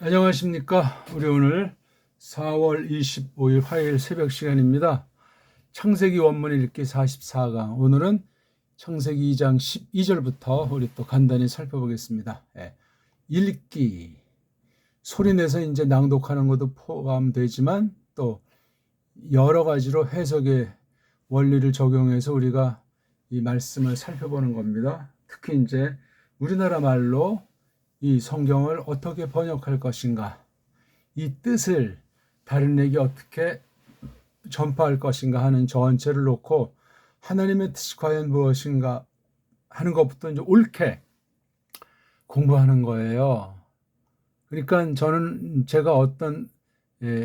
안녕하십니까. 우리 오늘 4월 25일 화요일 새벽 시간입니다. 창세기 원문 읽기 44강. 오늘은 창세기 2장 12절부터 우리 또 간단히 살펴보겠습니다. 읽기, 소리내서 이제 낭독하는 것도 포함되지만 또 여러 가지로 해석의 원리를 적용해서 우리가 이 말씀을 살펴보는 겁니다. 특히 이제 우리나라 말로 이 성경을 어떻게 번역할 것인가, 이 뜻을 다른에게 어떻게 전파할 것인가 하는 전체를 놓고 하나님의 뜻이 과연 무엇인가 하는 것부터 이제 옳게 공부하는 거예요. 그러니까 저는 제가 어떤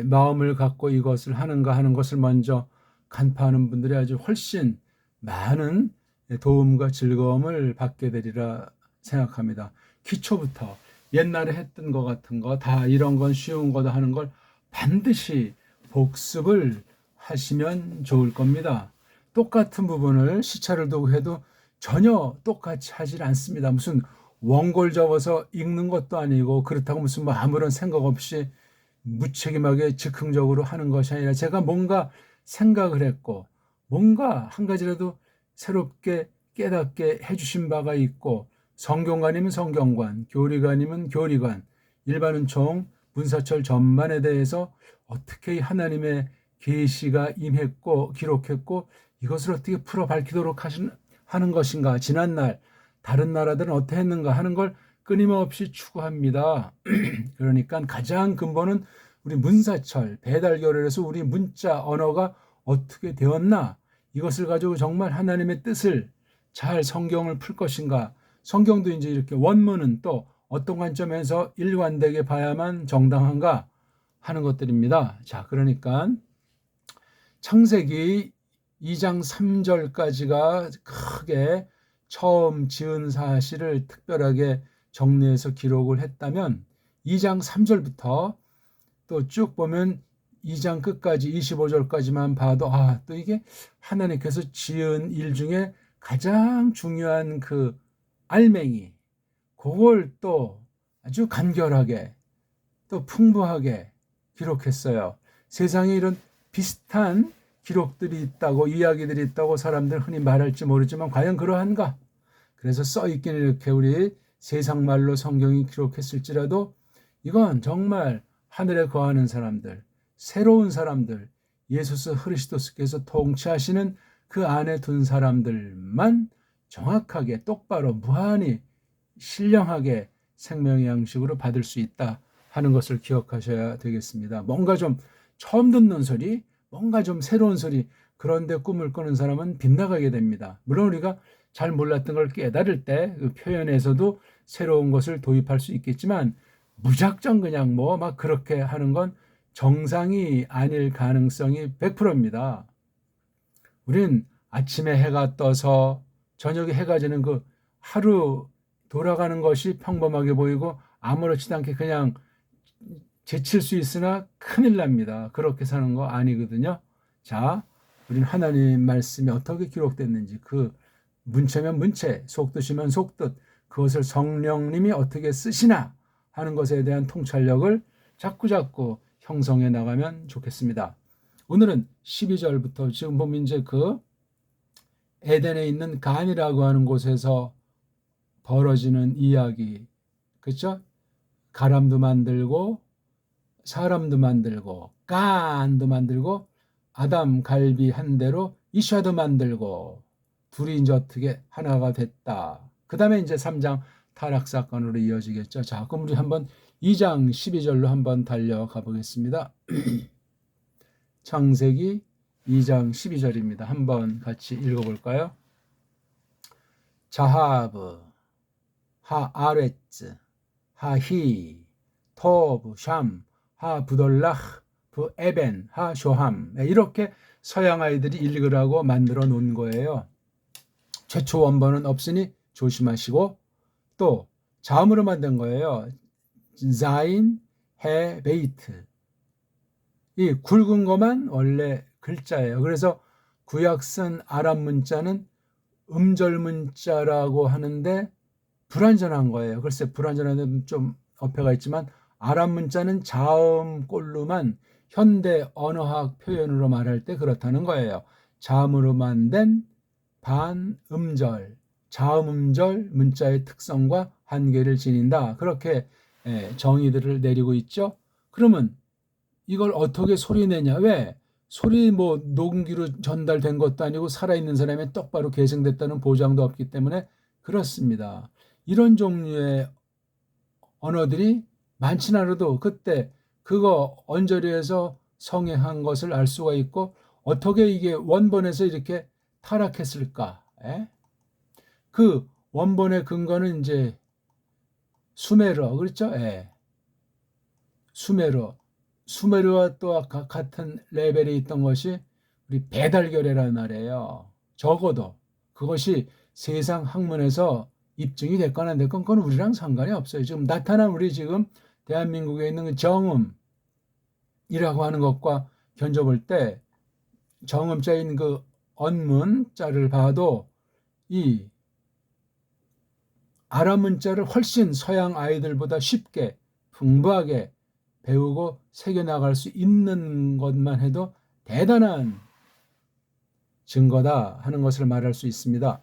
마음을 갖고 이것을 하는가 하는 것을 먼저 간파하는 분들이 아주 훨씬 많은 도움과 즐거움을 받게 되리라 생각합니다. 기초부터 옛날에 했던 것 같은 거 다 이런 건 쉬운 거다 하는 걸 반드시 복습을 하시면 좋을 겁니다. 똑같은 부분을 시차를 두고 해도 전혀 똑같이 하질 않습니다. 무슨 원고를 적어서 읽는 것도 아니고 그렇다고 무슨 뭐 아무런 생각 없이 무책임하게 즉흥적으로 하는 것이 아니라 제가 뭔가 생각을 했고 뭔가 한 가지라도 새롭게 깨닫게 해주신 바가 있고 성경관이면 성경관, 교리관이면 교리관, 일반은총, 문사철 전반에 대해서 어떻게 하나님의 계시가 임했고 기록했고 이것을 어떻게 풀어 밝히도록 하는 것인가, 지난날 다른 나라들은 어떻게 했는가 하는 걸 끊임없이 추구합니다. 그러니까 가장 근본은 우리 문사철, 배달결에서 우리 문자 언어가 어떻게 되었나, 이것을 가지고 정말 하나님의 뜻을 잘 성경을 풀 것인가, 성경도 이제 이렇게 원문은 또 어떤 관점에서 일관되게 봐야만 정당한가 하는 것들입니다. 자, 그러니까 창세기 2장 3절까지가 크게 처음 지은 사실을 특별하게 정리해서 기록을 했다면 2장 3절부터 또 쭉 보면 2장 끝까지 25절까지만 봐도 또 이게 하나님께서 지은 일 중에 가장 중요한 그 알맹이, 그걸 또 아주 간결하게 또 풍부하게 기록했어요. 세상에 이런 비슷한 기록들이 있다고, 이야기들이 있다고 사람들 흔히 말할지 모르지만 과연 그러한가? 그래서 써있기는 이렇게 우리 세상 말로 성경이 기록했을지라도 이건 정말 하늘에 거하는 사람들, 새로운 사람들, 예수 그리스도께서 통치하시는 그 안에 둔 사람들만 정확하게 똑바로 무한히 신령하게 생명의 양식으로 받을 수 있다 하는 것을 기억하셔야 되겠습니다. 뭔가 좀 처음 듣는 소리, 뭔가 좀 새로운 소리, 그런데 꿈을 꾸는 사람은 빗나가게 됩니다. 물론 우리가 잘 몰랐던 걸 깨달을 때 그 표현에서도 새로운 것을 도입할 수 있겠지만 무작정 그냥 뭐 막 그렇게 하는 건 정상이 아닐 가능성이 100%입니다. 우린 아침에 해가 떠서 저녁에 해가 지는 그 하루 돌아가는 것이 평범하게 보이고 아무렇지도 않게 그냥 제칠 수 있으나 큰일 납니다. 그렇게 사는 거 아니거든요. 자, 우린 하나님 말씀이 어떻게 기록됐는지, 그 문체면 문체, 속뜻이면 속뜻, 그것을 성령님이 어떻게 쓰시나 하는 것에 대한 통찰력을 자꾸자꾸 형성해 나가면 좋겠습니다. 오늘은 12절부터 지금 보면 이제 그 에덴에 있는 간이라고 하는 곳에서 벌어지는 이야기, 그렇죠? 가람도 만들고 사람도 만들고 간도 만들고 아담 갈비 한 대로 이샤도 만들고 둘이 이제 어떻게 하나가 됐다. 그 다음에 이제 3장 타락 사건으로 이어지겠죠. 자, 그럼 우리 한번 2장 12절로 한번 달려가 보겠습니다. 창세기 2장 12절입니다. 한번 같이 읽어볼까요? 자하브, 하아레츠, 하히, 토브, 샴, 하부돌라흐, 부에벤, 하쇼함, 이렇게 서양 아이들이 읽으라고 만들어 놓은 거예요. 최초 원본은 없으니 조심하시고, 또 자음으로 만든 거예요. 자인, 해, 베이트. 이 굵은 것만 원래 글자예요. 그래서 구약 쓴 아랍 문자는 음절 문자라고 하는데 불완전한 거예요. 글쎄, 불완전한 데는 좀 어폐가 있지만 아랍 문자는 자음꼴로만 현대 언어학 표현으로 말할 때 그렇다는 거예요. 자음으로만 된 반음절, 자음음절 문자의 특성과 한계를 지닌다. 그렇게 정의들을 내리고 있죠. 그러면 이걸 어떻게 소리내냐? 왜? 소리 뭐 녹음기로 전달된 것도 아니고 살아있는 사람이 똑바로 계승됐다는 보장도 없기 때문에 그렇습니다. 이런 종류의 언어들이 많진 않아도 그때 그거 언저리에서 성행한 것을 알 수가 있고 어떻게 이게 원본에서 이렇게 타락했을까? 그 원본의 근거는 이제 수메르어 그렇죠? 수메르와 또 같은 레벨에 있던 것이 우리 배달결례라는 말이에요. 적어도 그것이 세상 학문에서 입증이 됐건 안 됐건 그건 우리랑 상관이 없어요. 지금 나타난 우리 지금 대한민국에 있는 그 정음이라고 하는 것과 견줘볼 때 정음자인 그 언문자를 봐도 이 아랍 문자를 훨씬 서양 아이들보다 쉽게 풍부하게 배우고 새겨나갈 수 있는 것만 해도 대단한 증거다 하는 것을 말할 수 있습니다.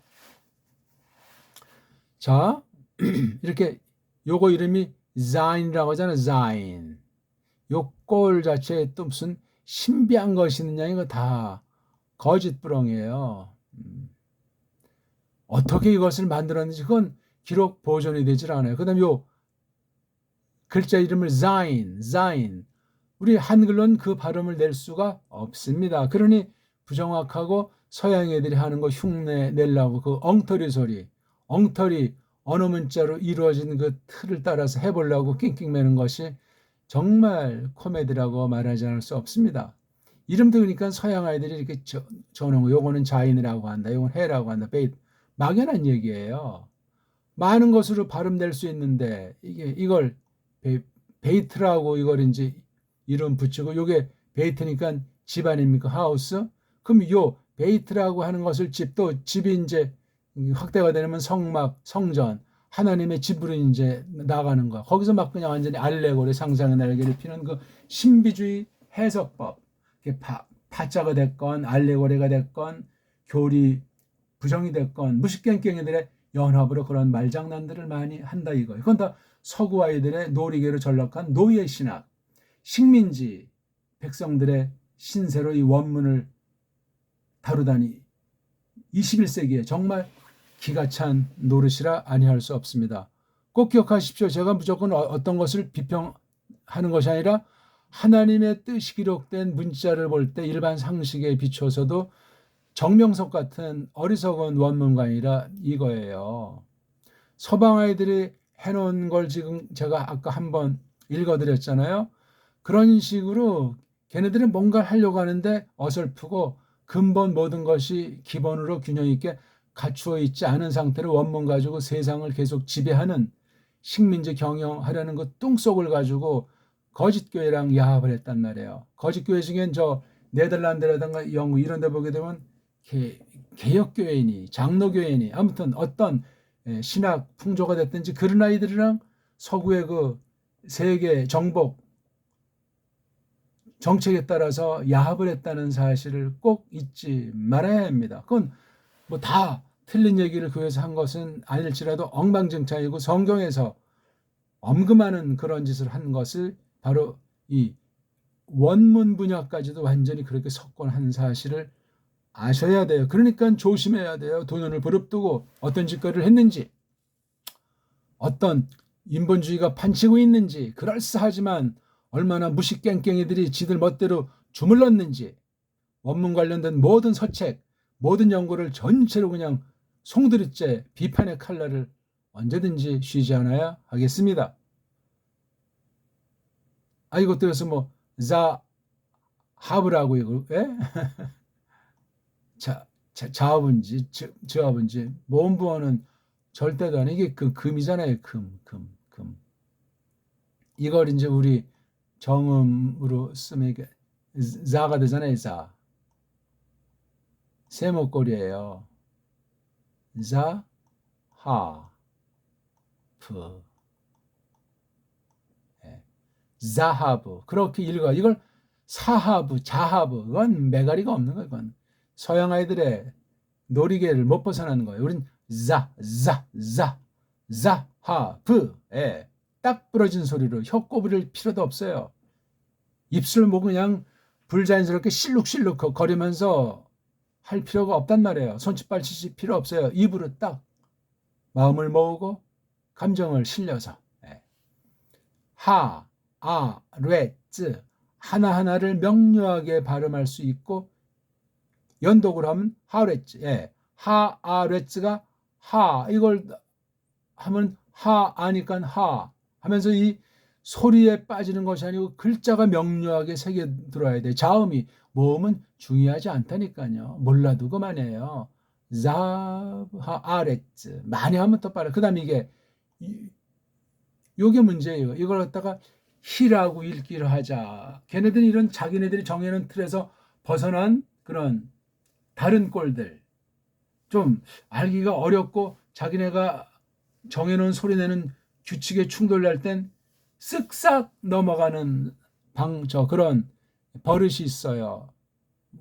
자, 이렇게 요거 이름이 자인이라고 하잖아요. 자인. 요 꼴 자체에 또 무슨 신비한 것이 있느냐 이거 다 거짓부렁이에요. 어떻게 이것을 만들었는지 그건 기록 보존이 되질 않아요. 그 다음에 요 글자 이름을 자인. 우리 한글로는 그 발음을 낼 수가 없습니다. 그러니 부정확하고 서양 애들이 하는 거 흉내 내려고 그 엉터리 소리, 엉터리 언어 문자로 이루어진 그 틀을 따라서 해보려고 낑낑매는 것이 정말 코미디라고 말하지 않을 수 없습니다. 이름도 그러니까 서양 아이들이 이렇게 저는 요거는 자인이라고 한다, 요건 해라고 한다, 베이트 막연한 얘기예요. 많은 것으로 발음 낼 수 있는데 이걸 베이트라고 이걸 이제 이름 붙이고 요게 베이트니까 집 아닙니까? 하우스. 그럼 요 베이트라고 하는 것을 집도 집이 이제 확대가 되면 성막, 성전, 하나님의 집으로 이제 나가는 거야. 거기서 막 그냥 완전히 알레고리 상상의 날개를 피는 그 신비주의 해석법. 파자가 됐건 알레고리가 됐건 교리 부정이 됐건 무식갱갱이들의 연합으로 그런 말장난들을 많이 한다 이거예요. 그건 다 서구 아이들의 놀이개로 전락한 노예 신학, 식민지 백성들의 신세로 이 원문을 다루다니 21세기에 정말 기가 찬 노릇이라 아니할 수 없습니다. 꼭 기억하십시오. 제가 무조건 어떤 것을 비평하는 것이 아니라 하나님의 뜻이 기록된 문자를 볼 때 일반 상식에 비춰서도 정명석 같은 어리석은 원문가 아니라 이거예요. 서방 아이들이 해놓은 걸 지금 제가 아까 한번 읽어드렸잖아요. 그런 식으로 걔네들은 뭔가를 하려고 하는데 어설프고 근본 모든 것이 기본으로 균형 있게 갖추어 있지 않은 상태로 원문 가지고 세상을 계속 지배하는 식민지 경영하려는 그 뚱속을 가지고 거짓교회랑 야합을 했단 말이에요. 거짓교회 중엔 저 네덜란드라든가 영국 이런 데 보게 되면 개혁교회니 장로교회니 아무튼 어떤 신학 풍조가 됐든지 그런 아이들이랑 서구의 그 세계 정복 정책에 따라서 야합을 했다는 사실을 꼭 잊지 말아야 합니다. 그건 뭐 다 틀린 얘기를 교회에서 한 것은 아닐지라도 엉망진창이고 성경에서 엄금하는 그런 짓을 한 것을 바로 이 원문 분야까지도 완전히 그렇게 석권한 사실을 아셔야 돼요. 그러니까 조심해야 돼요. 두 눈을 부릅뜨고 어떤 짓거리를 했는지 어떤 인본주의가 판치고 있는지 그럴싸하지만 얼마나 무식갱갱이들이 지들 멋대로 주물렀는지 원문 관련된 모든 서책 모든 연구를 전체로 그냥 송두리째 비판의 칼날을 언제든지 쉬지 않아야 하겠습니다. 이것도 그래서 뭐 하브라고 이거 자아분지 저하분지 모음부어는 절대도 아니 이게 그 금이잖아요. 금. 이걸 이제 우리 정음으로 쓰면 이게 자가 되잖아요. 자. 세모꼴이에요. 자, 하, 프. 자하브 그렇게 읽어. 이걸 사하브, 자하브 그건 매가리가 없는 거예요. 그건 서양 아이들의 놀이개를 못 벗어나는 거예요. 우린 자하브에 딱 부러진 소리로 혀 꼬부릴 필요도 없어요. 입술 뭐 그냥 불자연스럽게 실룩실룩 거리면서 할 필요가 없단 말이에요. 손짓발 치실 필요 없어요. 입으로 딱 마음을 모으고 감정을 실려서 하, 아, 레, 쯔 하나하나를 명료하게 발음할 수 있고 연독을 하면 하레츠, 하, 아, 레츠가 하 이걸 하면 하 아니까 하 하면서 이 소리에 빠지는 것이 아니고 글자가 명료하게 새겨 들어야 돼. 자음이 모음은 중요하지 않다니까요. 몰라도 그만해요. 자, 아레츠 많이 하면 더 빨라. 그다음에 이게 요게 문제예요. 이걸 갖다가 히라고 읽기를 하자. 걔네들이 이런 자기네들이 정해놓은 틀에서 벗어난 그런 다른 꼴들 좀 알기가 어렵고 자기네가 정해놓은 소리 내는 규칙에 충돌날 땐 쓱싹 넘어가는 그런 버릇이 있어요.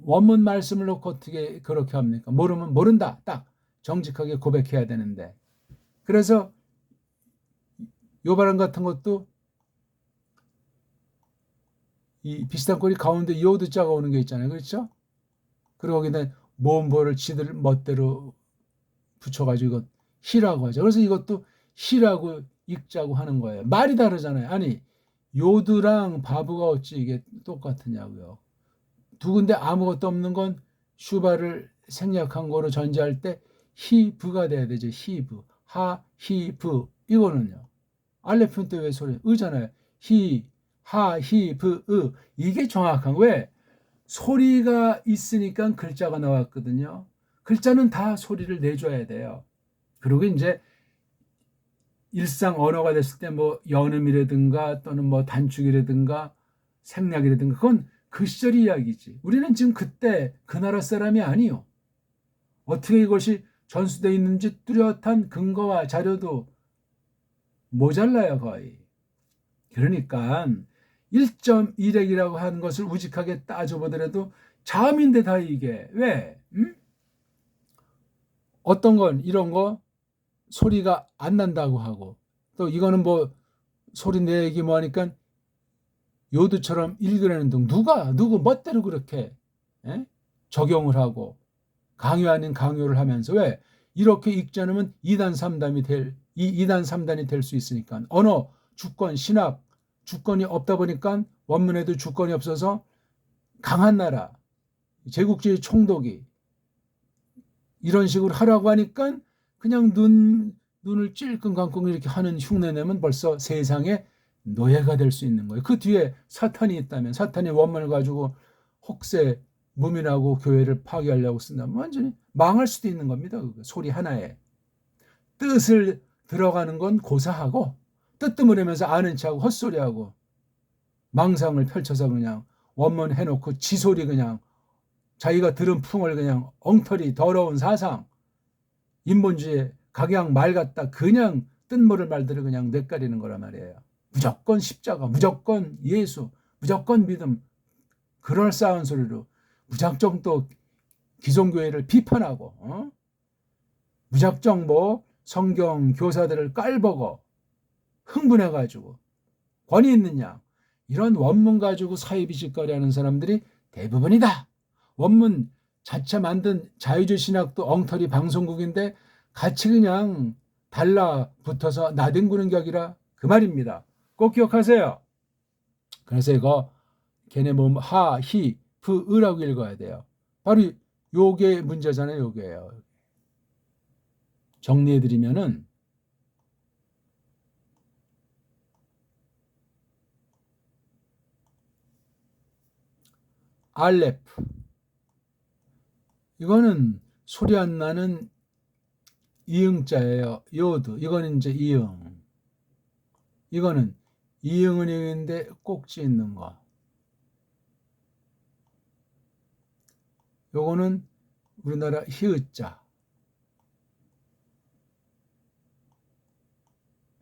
원문 말씀을 놓고 어떻게 그렇게 합니까? 모르면 모른다. 딱 정직하게 고백해야 되는데. 그래서 요 발음 같은 것도 이 비슷한 꼴이 가운데 요드자가 오는 게 있잖아요. 그렇죠? 그리고 거기다 모음보를 지들 멋대로 붙여가지고 이거 히라고 하죠. 그래서 이것도 히라고 읽자고 하는 거예요. 말이 다르잖아요. 아니 요드랑 바브가 어찌 이게 똑같으냐고요. 두 군데 아무것도 없는 건 슈바를 생략한 거로 전제할 때 히브가 돼야 되죠. 히브, 하, 히브 이거는요. 알레폰 때 왜 소리 으잖아요. 히, 하, 히브, 으 이게 정확한 왜 소리가 있으니까 글자가 나왔거든요. 글자는 다 소리를 내줘야 돼요. 그리고 이제 일상 언어가 됐을 때 뭐 연음이라든가 또는 뭐 단축이라든가 생략이라든가 그건 그 시절 이야기지. 우리는 지금 그때 그 나라 사람이 아니요. 어떻게 이것이 전수되어 있는지 뚜렷한 근거와 자료도 모자라요 거의. 그러니까 1.1획이라고 하는 것을 우직하게 따져보더라도 자음인데 다 이게 왜? 어떤 건 이런 거 소리가 안 난다고 하고 또 이거는 뭐 소리 내기 뭐 하니까 요드처럼 읽으라는 등 누구 멋대로 그렇게 적용을 하고 강요 아닌 강요를 하면서 왜 이렇게 읽지 않으면 2단 3단이 될 수 있으니까 언어, 주권, 신학 주권이 없다 보니까 원문에도 주권이 없어서 강한 나라 제국주의 총독이 이런 식으로 하라고 하니까 그냥 눈을 찔끔 감고 이렇게 하는 흉내 내면 벌써 세상에 노예가 될 수 있는 거예요. 그 뒤에 사탄이 있다면 사탄이 원문을 가지고 혹세 무민하고 교회를 파괴하려고 쓴다면 완전히 망할 수도 있는 겁니다. 소리 하나에. 뜻을 들어가는 건 고사하고 뜻드무리면서 아는 체하고 헛소리하고 망상을 펼쳐서 그냥 원문 해놓고 지소리 그냥 자기가 들은 풍을 그냥 엉터리 더러운 사상 인본주의 각양 말 같다 그냥 뜬모를 말들을 그냥 뇌까리는 거란 말이에요. 무조건 십자가 무조건 예수 무조건 믿음 그럴싸한 소리로 무작정 또 기존교회를 비판하고 무작정 뭐 성경 교사들을 깔보고 흥분해가지고 권위 있느냐 이런 원문 가지고 사이비식거리 하는 사람들이 대부분이다. 원문 자체 만든 자유주의 신학도 엉터리 방송국인데 같이 그냥 달라붙어서 나뒹구는 격이라 그 말입니다. 꼭 기억하세요. 그래서 이거 걔네 몸 하, 히, 프, 으라고 읽어야 돼요. 바로 요게 문제잖아요. 요게요. 정리해드리면은 알레프 이거는 소리 안 나는 이응자예요. 요드 이거는 이제 이응 이거는 이응은 이응인데 꼭지 있는 거 요거는 우리나라 히읗자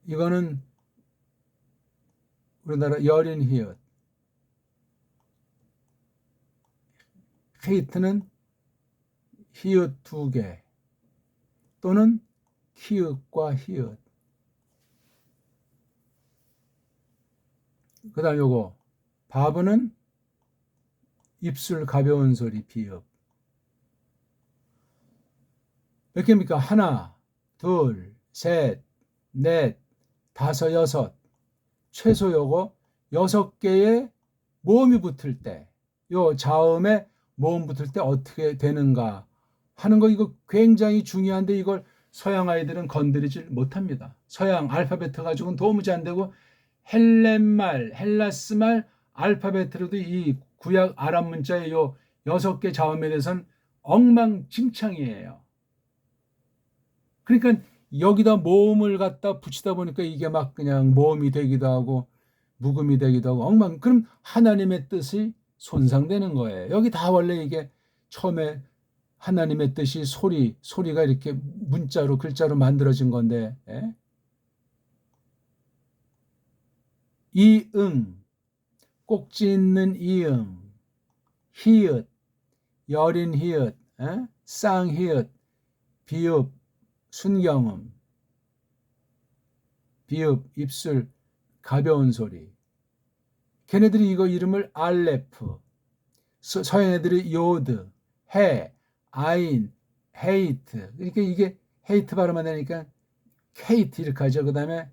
이거는 우리나라 여린 히읗. 헤이트는 히읗 2개 또는 키읔과 히읗. 그 다음 요거 바브는 입술 가벼운 소리 비읍. 몇 개입니까? 하나, 둘, 셋, 넷, 다섯, 여섯. 최소 요거 6개의 모음이 붙을 때, 요 자음에 모음 붙을 때 어떻게 되는가 하는 거, 이거 굉장히 중요한데 이걸 서양 아이들은 건드리질 못합니다. 서양 알파벳 가지고는 도무지 안 되고, 헬렌말, 헬라스말 알파벳으로도 이 구약 아랍 문자의 요 6개 자음에 대해서는 엉망진창이에요. 그러니까 여기다 모음을 갖다 붙이다 보니까 이게 막 그냥 모음이 되기도 하고 묵음이 되기도 하고 엉망. 그럼 하나님의 뜻이 손상되는 거예요. 여기 다 원래 이게 처음에 하나님의 뜻이 소리가 이렇게 문자로 글자로 만들어진 건데, 예? 이응, 꼭지 있는 이응, 히읗, 여린 히읗, 예? 쌍히읗, 비읍, 순경음, 비읍, 입술, 가벼운 소리. 걔네들이 이거 이름을 알레프, 서양 애들이 요드, 해, 아인, 헤이트. 그러니까 이게 헤이트 발음만 되니까 케이트 이렇게 하죠. 그 다음에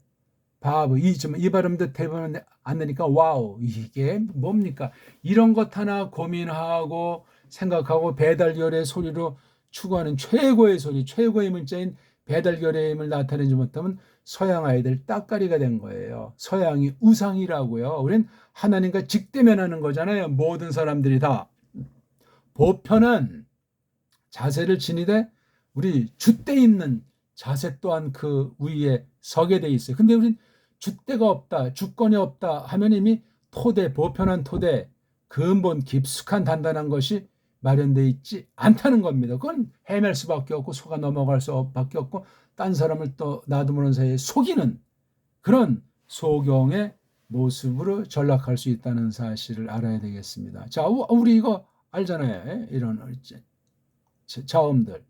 바브, 이 발음도 대부분 안 되니까 와우, 이게 뭡니까? 이런 것 하나 고민하고 생각하고 배달결의 소리로 추구하는 최고의 소리, 최고의 문자인 배달결의 힘을 나타내지 못하면 서양 아이들 따까리가 된 거예요. 서양이 우상이라고요. 우린 하나님과 직대면하는 거잖아요. 모든 사람들이 다. 보편은 자세를 지니되 우리 줏대 있는 자세 또한 그 위에 서게 돼 있어요. 근데 우린 줏대가 없다, 주권이 없다 하면 이미 토대, 보편한 토대, 근본 깊숙한 단단한 것이 마련되어 있지 않다는 겁니다. 그건 헤맬 수밖에 없고 속아 넘어갈 수밖에 없고 딴 사람을 또 나도 모르는 사이에 속이는 그런 소경의 모습으로 전락할 수 있다는 사실을 알아야 되겠습니다. 자, 우리 이거 알잖아요. 이런 자음들.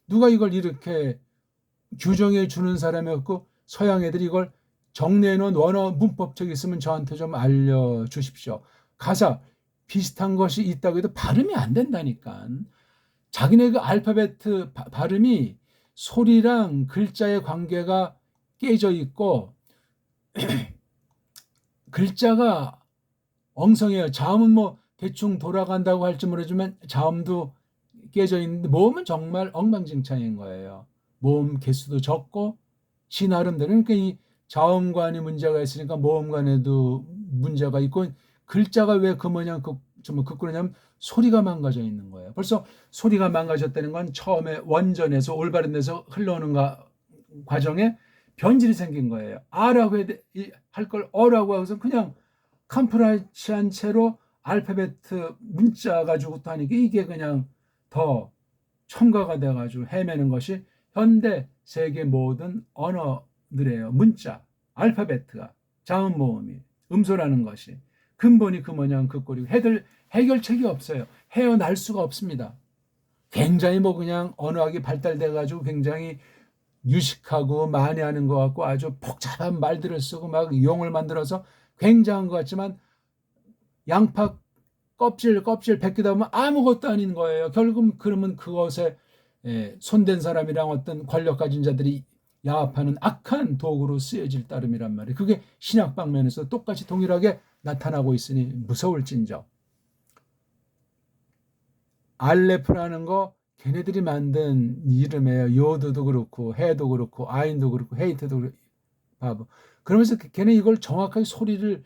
누가 이걸 이렇게 규정해 주는 사람이 없고 서양 애들이 이걸 정리해 놓은 원어 문법책 있으면 저한테 좀 알려주십시오. 가사 비슷한 것이 있다고 해도 발음이 안 된다니까. 자기네 그 알파벳 발음이 소리랑 글자의 관계가 깨져 있고 글자가 엉성해요. 자음은 뭐 대충 돌아간다고 할지 모르지만 자음도 깨져 있는데 모음은 정말 엉망진창인 거예요. 모음 개수도 적고 지 나름대로. 그러니까 이 자음관이 문제가 있으니까 모음관에도 문제가 있고 글자가 왜 그 모양 그꾸냐면 소리가 망가져 있는 거예요. 벌써 소리가 망가졌다는 건 처음에 원전에서 올바른 데서 흘러오는 과정에 변질이 생긴 거예요. 아라고 할 걸 어라고 해서 그냥 컴프라치한 채로 알파벳 문자 가지고 또 하니까 이게 그냥 더 첨가가 돼가지고 헤매는 것이 현대 세계 모든 언어들이에요. 문자, 알파벳가 자음 모음이 음소라는 것이 근본이 그 모양 그 꼴이고 해결책이 없어요. 헤어날 수가 없습니다. 굉장히 뭐 그냥 언어학이 발달돼가지고 굉장히 유식하고 많이 하는 것 같고 아주 복잡한 말들을 쓰고 막 용을 만들어서 굉장한 것 같지만 양파 껍질 벗기다 보면 아무것도 아닌 거예요. 결국 그러면 그것에 손댄 사람이랑 어떤 권력 가진 자들이 야합하는 악한 도구로 쓰여질 따름이란 말이에요. 그게 신약 방면에서 똑같이 동일하게 나타나고 있으니 무서울진저. 알레프라는 거 걔네들이 만든 이름이에요. 요드도 그렇고 해도 그렇고 아인도 그렇고 헤이트도 그렇고 바보. 그러면서 걔네 이걸 정확하게 소리를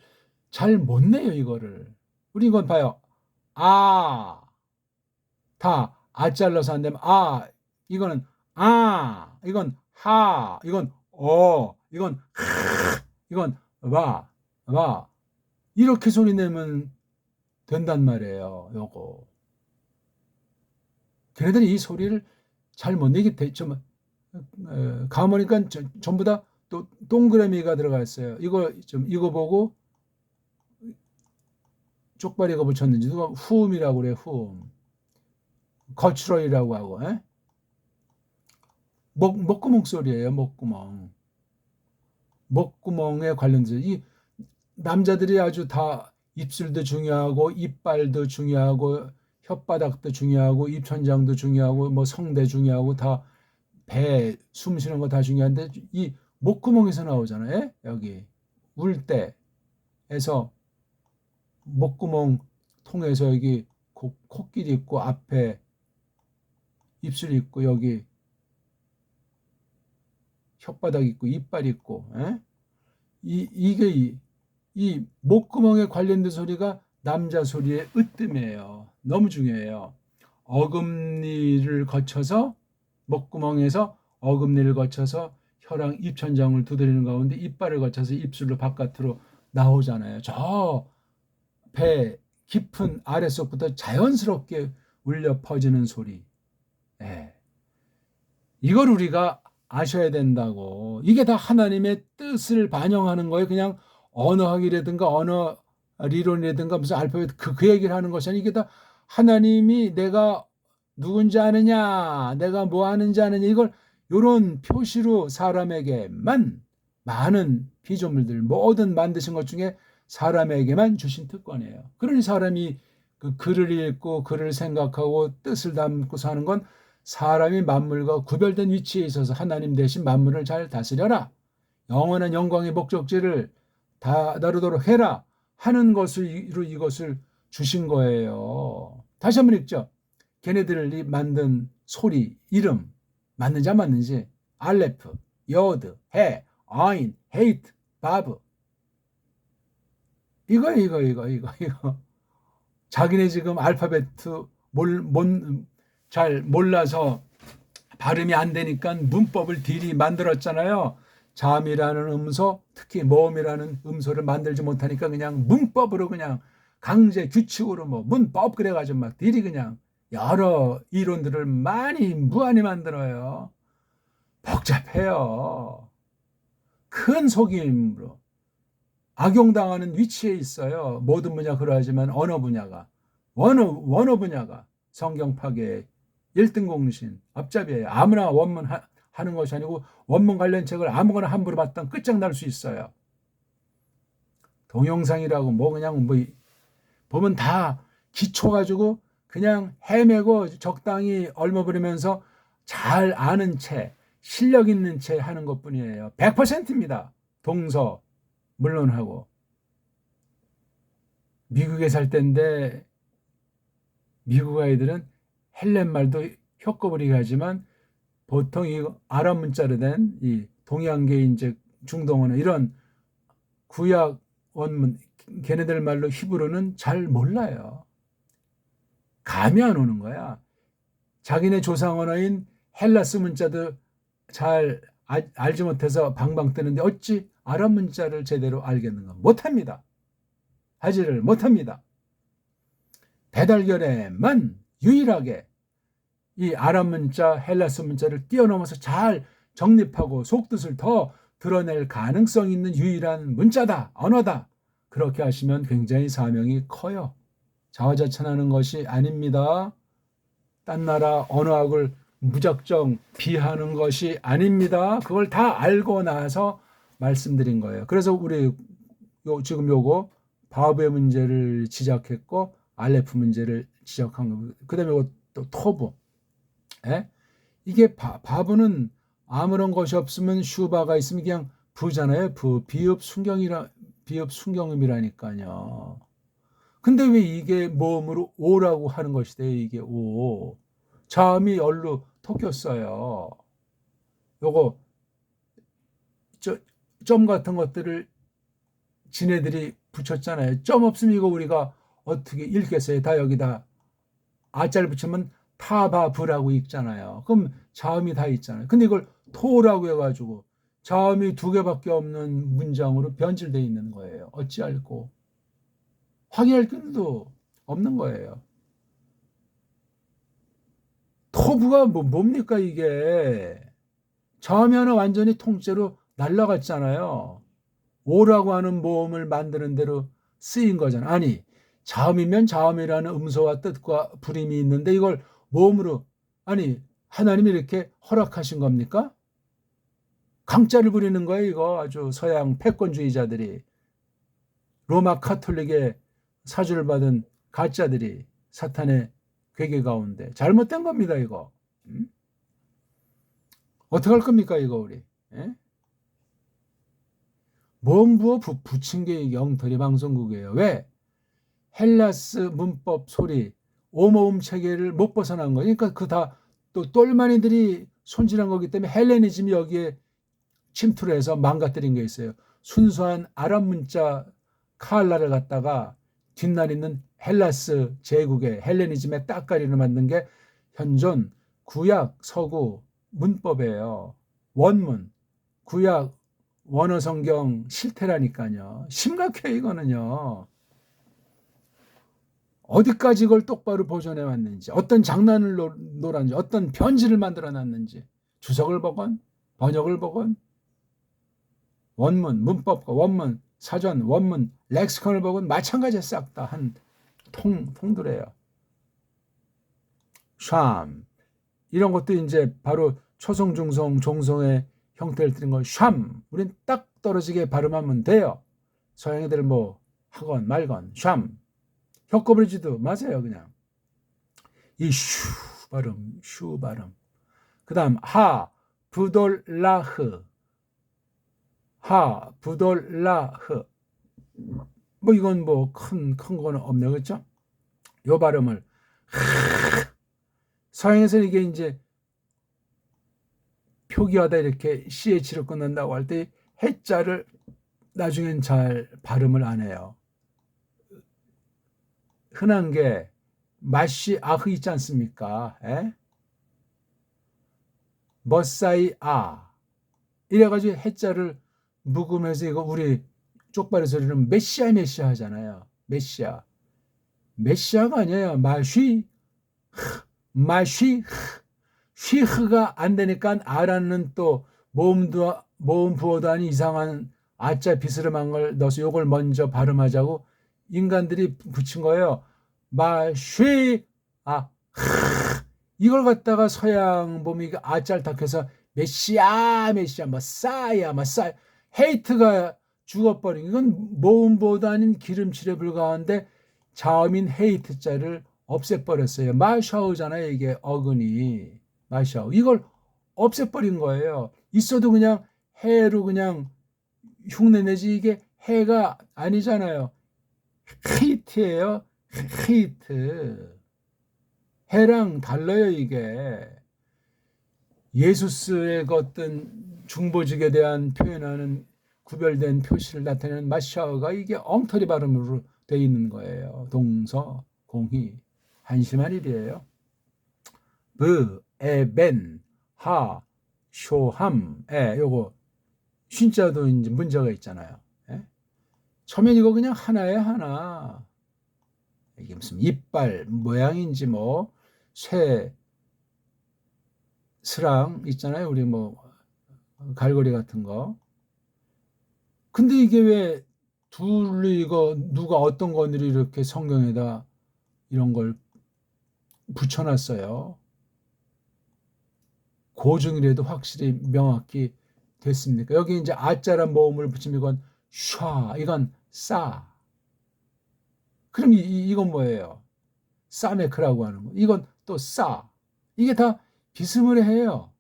잘 못 내요. 이거를. 우리 이건 봐요. 아, 아 잘라서 안 되면 이거는 이건 이건 이건 이건 와 이렇게 소리 내면 된단 말이에요. 요거 걔네들이 이 소리를 잘 못 내기 때문에 가보니까 전부 다 또 동그라미가 들어가 있어요. 이거 보고 쪽발이가 붙였는지 누가 후음이라고 그래. 후음. 거추러이라고 하고. 에? 목구멍 소리예요. 목구멍. 목구멍에 관련돼서 이 남자들이 아주 다 입술도 중요하고 이빨도 중요하고 혓바닥도 중요하고 입천장도 중요하고 뭐 성대 중요하고 다 배 숨 쉬는 거 다 중요한데 이 목구멍에서 나오잖아요. 여기 울 때에서 목구멍 통해서 여기 코끼리 있고 앞에 입술이 있고 여기 혓바닥 있고 이빨 있고 에? 이게 이 목구멍에 관련된 소리가 남자 소리의 으뜸이에요. 너무 중요해요. 어금니를 거쳐서 목구멍에서 어금니를 거쳐서 혀랑 입천장을 두드리는 가운데 이빨을 거쳐서 입술로 바깥으로 나오잖아요. 저 배 깊은 아랫속부터 자연스럽게 울려 퍼지는 소리. 예. 이걸 우리가 아셔야 된다고. 이게 다 하나님의 뜻을 반영하는 거예요. 그냥 언어학이라든가 언어 리론이라든가 무슨 알파벳 그 얘기를 하는 것이 아니라 이게 다 하나님이 내가 누군지 아느냐, 내가 뭐 하는지 아느냐, 이걸 이런 표시로 사람에게만 많은 피조물들 모든 만드신 것 중에 사람에게만 주신 특권이에요. 그러니 사람이 그 글을 읽고 글을 생각하고 뜻을 담고 사는 건 사람이 만물과 구별된 위치에 있어서 하나님 대신 만물을 잘 다스려라. 영원한 영광의 목적지를 다루도록 해라. 하는 것으로 이것을 주신 거예요. 다시 한번 읽죠. 걔네들이 만든 소리, 이름 맞는지 안 맞는지 알레프, 여드, 해, 아인, 헤이트, 바브 이거 자기네 지금 알파벳 잘 몰라서 발음이 안 되니까 문법을 딜이 만들었잖아요. 잠이라는 음소, 특히 모음이라는 음소를 만들지 못하니까 그냥 문법으로 그냥 강제 규칙으로 뭐 문법 그래가지고 막 딜이 그냥 여러 이론들을 무한히 만들어요. 복잡해요. 큰 속임으로 악용당하는 위치에 있어요. 모든 분야 그러하지만 언어 분야가 원어 분야가 성경 파괴 1등 공신 앞잡이에요. 아무나 원문 하는 것이 아니고 원문 관련 책을 아무거나 함부로 봤던 끝장날 수 있어요. 동영상이라고 뭐 그냥 뭐 보면 다 기초 가지고 그냥 헤매고 적당히 얼머부리면서 잘 아는 채 실력 있는 채 하는 것뿐이에요. 100%입니다. 동서 물론 하고 미국에 살 때인데 미국 아이들은 헬렌 말도 혀꺼부리게 하지만 보통 이 아랍 문자로 된 이 동양계 이제 중동어나 이런 구약 원문 걔네들 말로 히브리는 잘 몰라요. 감이 안 오는 거야. 자기네 조상 언어인 헬라스 문자도 잘 알지 못해서 방방 뜨는데 어찌 아랍 문자를 제대로 알겠는가? 못합니다. 하지를 못합니다. 배달결에만 유일하게 이 아랍 문자, 헬라스 문자를 뛰어넘어서 잘 정립하고 속뜻을 더 드러낼 가능성 있는 유일한 문자다, 언어다. 그렇게 하시면 굉장히 사명이 커요. 자화자찬하는 것이 아닙니다. 딴 나라 언어학을 무작정 비하는 것이 아닙니다. 그걸 다 알고 나서 말씀드린 거예요. 그래서 우리 지금 요거 바브의 문제를 지적했고 알레프 문제를 지적한 거. 그다음에 또 토브. 예? 이게 바브는 아무런 것이 없으면 슈바가 있으면 그냥 부잖아요. 비읍 순경음이라니까요. 근데 왜 이게 모음으로 오라고 하는 것이래요. 이게 오. 자음이 얼로 톡였어요. 요거 점 같은 것들을 지네들이 붙였잖아요. 점 없으면 이거 우리가 어떻게 읽겠어요? 다 여기다 아자를 붙이면 타바브라고 읽잖아요. 그럼 자음이 다 있잖아요. 근데 이걸 토라고 해가지고 자음이 2개밖에 없는 문장으로 변질되어 있는 거예요. 어찌할꼬 확인할 필요도 없는 거예요. 토부가 뭡니까 이게. 자음이 하나 완전히 통째로 날라갔잖아요. 오라고 하는 모음을 만드는 대로 쓰인 거잖아요. 아니 자음이면 자음이라는 음소와 뜻과 불임이 있는데 이걸 모음으로, 아니 하나님이 이렇게 허락하신 겁니까? 강짜를 부리는 거예요. 이거 아주 서양 패권주의자들이, 로마 카톨릭의 사주를 받은 가짜들이 사탄의 괴계 가운데 잘못된 겁니다. 이거. 어떻게 할 겁니까 이거 우리? 예? 모음 부어 붙인 게 영털이 방송국이에요. 왜? 헬라스 문법 소리 오모음 체계를 못 벗어난 거예요. 그러니까 그 다 또 똘마니들이 손질한 거기 때문에 헬레니즘이 여기에 침투를 해서 망가뜨린 게 있어요. 순수한 아랍 문자 카알라를 갖다가 뒷날 있는 헬라스 제국의 헬레니즘의 따까리를 만든 게 현존 구약 서구 문법이에요. 원문 구약 원어 성경 실태라니까요. 심각해 이거는요. 어디까지 이걸 똑바로 보존해 왔는지, 어떤 장난을 놀았는지, 어떤 편지를 만들어 놨는지, 주석을 보건 번역을 보건 원문 문법과 원문 사전 원문 렉시컨을 보건 마찬가지에 싹 다 한 통들어요. 샴 이런 것도 이제 바로 초성 중성 종성의 형태를 띠는 건 샴. 우린 딱 떨어지게 발음하면 돼요. 서양 애들 뭐 하건 말건 샴. 혀꼬부리지도 맞아요. 그냥 이 슈 발음, 슈 발음. 그 다음 하 부돌라흐, 하 부돌라흐. 뭐 이건 뭐 큰 거는 없네요. 그렇죠? 요 발음을 서양에서는 이게 이제 표기하다 이렇게 CH로 끝난다고 할 때 해자를 나중엔 잘 발음을 안 해요. 흔한 게 마시 아흐 있지 않습니까? 에? 머사이 아 이래가지고 해자를 묵으면서 이거 우리 쪽발의 소리는 메시아 하잖아요. 메시아가 아니에요. 마쉬 휘흐가 안 되니까 아라는 또 모음 부어도 아닌 이상한 아자 비스름한 걸 넣어서 요걸 먼저 발음하자고 인간들이 붙인 거예요. 마쉬 아 이걸 갖다가 서양 보면 아자를 탁해서 메시아 머싸야 헤이트가 죽어버린, 이건 모음보다 아닌 기름칠에 불과한데 자음인 헤이트자를 없애버렸어요. 마샤우잖아요. 이게 어근이 마샤우, 이걸 없애버린 거예요. 있어도 그냥 해로 그냥 흉내내지 이게 해가 아니잖아요. 헤이트예요. 헤이트. 해랑 달라요. 이게 예수스의 어떤 중보직에 대한 표현하는 구별된 표시를 나타내는 마샤어가 이게 엉터리 발음으로 돼 있는 거예요. 동서 공희 한심한 일이에요. 브, 에, 벤, 하, 쇼함, 에 요거 신자도 이제 문제가 있잖아요. 에? 처음엔 이거 그냥 하나예요. 하나. 이게 무슨 이빨 모양인지 뭐 쇠 스랑 있잖아요. 우리 뭐 갈고리 같은 거. 근데 이게 왜 둘이 이거 누가 어떤 건들이 이렇게 성경에다 이런 걸 붙여놨어요. 고중이라도 확실히 명확히 됐습니까? 여기 이제 아자란 모음을 붙이면 이건 샤, 이건 싸. 그럼 이건 뭐예요? 싸메크라고 하는 거. 이건 또 싸. 이게 다 비스무리해요.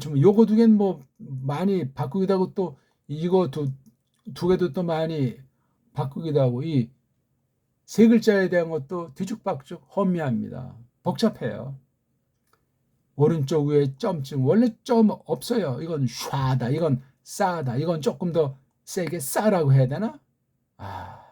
좀 요거 두 개는 뭐 많이 바꾸기도 하고 또 이거 두 개도 또 많이 바꾸기도 하고 이 세 글자에 대한 것도 뒤죽박죽 혼미합니다. 복잡해요. 오른쪽 위에 점증 원래 점 없어요. 이건 샤다, 이건 싸다, 이건 조금 더 세게 싸라고 해야 되나? 아,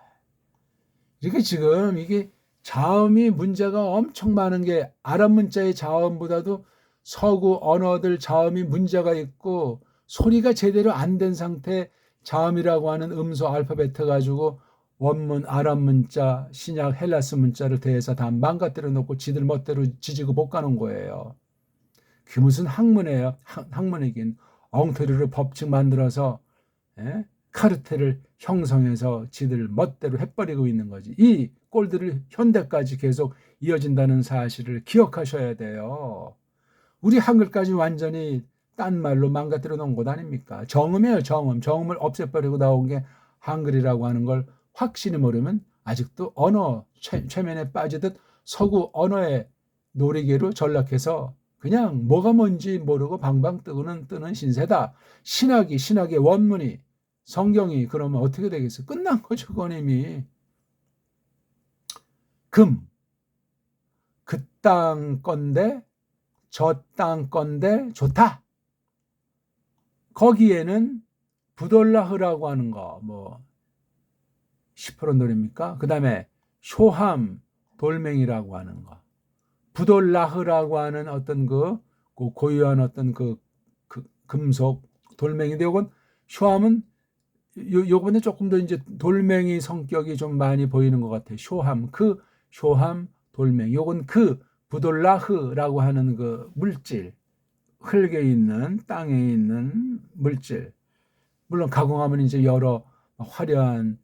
이게 지금 이게 자음이 문제가 엄청 많은 게 아랍 문자의 자음보다도 서구 언어들 자음이 문제가 있고 소리가 제대로 안 된 상태 자음이라고 하는 음소 알파벳 가지고 원문 아랍 문자 신약 헬라스 문자를 대해서 다 망가뜨려 놓고 지들 멋대로 지지고 볶아놓은 거예요. 그게 무슨 학문이에요. 학문이긴 엉터리로 법칙 만들어서 카르텔을 형성해서 지들 멋대로 해버리고 있는 거지. 이 꼴들을 현대까지 계속 이어진다는 사실을 기억하셔야 돼요. 우리 한글까지 완전히 딴 말로 망가뜨려 놓은 것 아닙니까? 정음이에요, 정음. 정음을 없애버리고 나온 게 한글이라고 하는 걸 확실히 모르면 아직도 언어 최면에 빠지듯 서구 언어의 놀이개로 전락해서 그냥 뭐가 뭔지 모르고 방방 뜨는 신세다. 신학의 원문이, 성경이 그러면 어떻게 되겠어요? 끝난 거죠, 그건 이미. 금, 그 땅 건데 저 땅 건데 좋다. 거기에는 부돌라흐라고 하는 거, 뭐 10% 노래입니까? 그 다음에 쇼함, 돌멩이라고 하는 거. 부돌라흐라고 하는 어떤 그 고유한 어떤 그 금속 돌멩이인데, 요건 쇼함은 요번에 조금 더 이제 돌멩이 성격이 좀 많이 보이는 것 같아요. 쇼함, 그 쇼함 돌멩이. 요건 그 부돌라흐라고 하는 그 물질, 흙에 있는, 땅에 있는 물질. 물론 가공하면 이제 여러 화려한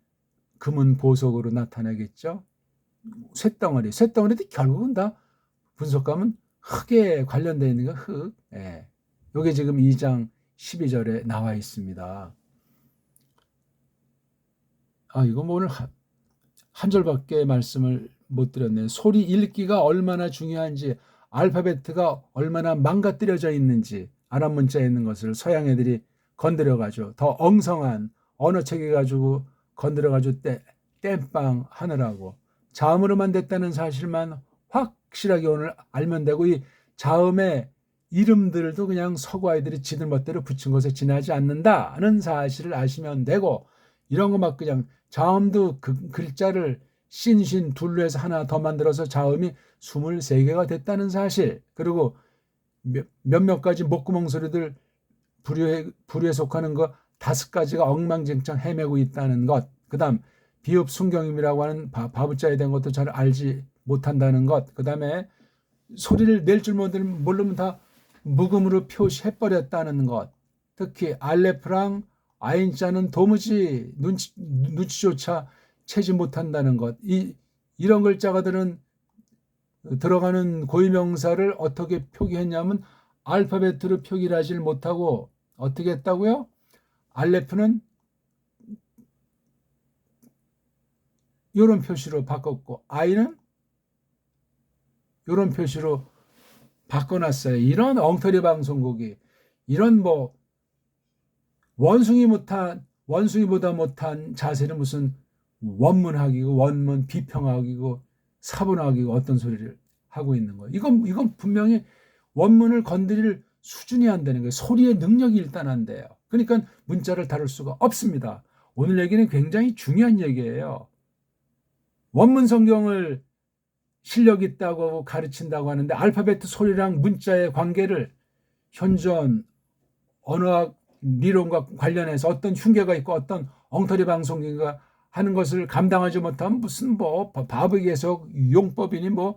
금은 보석으로 나타나겠죠. 쇳덩어리도 결국은 다 분석가면 흙에 관련되어 있는 거, 흙. 예. 요게 지금 2장 12절에 나와 있습니다. 이거 뭐 오늘 한 절밖에 말씀을 못 드렸네요. 소리 읽기가 얼마나 중요한지, 알파벳가 얼마나 망가뜨려져 있는지, 아랍 문자에 있는 것을 서양 애들이 건드려가지고 더 엉성한 언어체계 가지고 건드려가지고 땜빵 하느라고, 자음으로만 됐다는 사실만 확실하게 오늘 알면 되고, 이 자음의 이름들도 그냥 서구 아이들이 지들 멋대로 붙인 것에 지나지 않는다는 사실을 아시면 되고, 이런 거 막 그냥 자음도 그 글자를 신 둘로 해서 하나 더 만들어서 자음이 23개가 됐다는 사실, 그리고 몇몇 가지 목구멍 소리들 부류에 속하는 거 5가지가 엉망진창 헤매고 있다는 것, 그 다음 비읍 순경임이라고 하는 바부자에 대한 것도 잘 알지 못한다는 것, 그 다음에 소리를 낼 줄 모르면 다 묵음으로 표시해버렸다는 것, 특히 알레프랑 아인자는 도무지 눈치조차 채지 못한다는 것, 이런 글자가들은 들어가는 고유명사를 어떻게 표기했냐면 알파벳으로 표기를 하질 못하고 어떻게 했다고요? 알레프는 이런 표시로 바꿨고 아이는 이런 표시로 바꿔놨어요. 이런 엉터리 방송국이, 이런 뭐 원숭이보다 못한 자세는 무슨 원문학이고 원문 비평학이고 사본학이고 어떤 소리를 하고 있는 거예요. 이건 분명히 원문을 건드릴 수준이 안 되는 거예요. 소리의 능력이 일단 안 돼요. 그러니까 문자를 다룰 수가 없습니다. 오늘 얘기는 굉장히 중요한 얘기예요. 원문 성경을 실력 있다고 가르친다고 하는데 알파벳 소리랑 문자의 관계를 현존 언어학理論과 관련해서 어떤 흉계가 있고 어떤 엉터리 방송인가 하는 것을 감당하지 못하면 무슨 뭐 바보의 계속 용법이니 뭐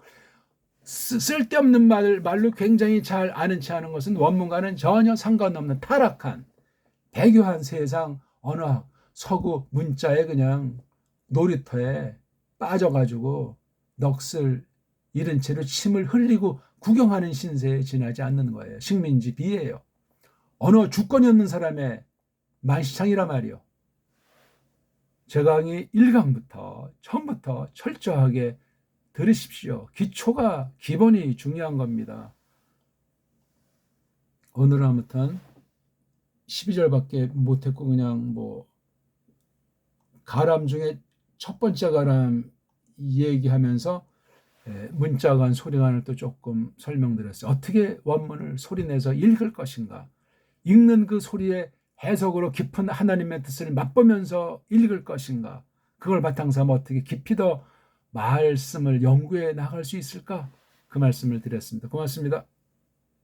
쓸데없는 말로 굉장히 잘 아는 체 하는 것은 원문과는 전혀 상관없는 타락한 배교한 세상 언어학 서구 문자에 그냥 놀이터에 빠져가지고 넋을 잃은 채로 침을 흘리고 구경하는 신세에 지나지 않는 거예요. 식민지 비예요. 언어 주권이 없는 사람의 만시창이란 말이요. 제 강의 1강부터 처음부터 철저하게 들으십시오. 기초가 기본이 중요한 겁니다. 오늘은 아무튼 12절밖에 못했고 그냥 뭐 가람 중에 첫 번째 가람 얘기하면서 문자간 소리간을 또 조금 설명드렸어요. 어떻게 원문을 소리내서 읽을 것인가, 읽는 그 소리의 해석으로 깊은 하나님의 뜻을 맛보면서 읽을 것인가, 그걸 바탕삼아 어떻게 깊이 더 말씀을 연구해 나갈 수 있을까, 그 말씀을 드렸습니다. 고맙습니다.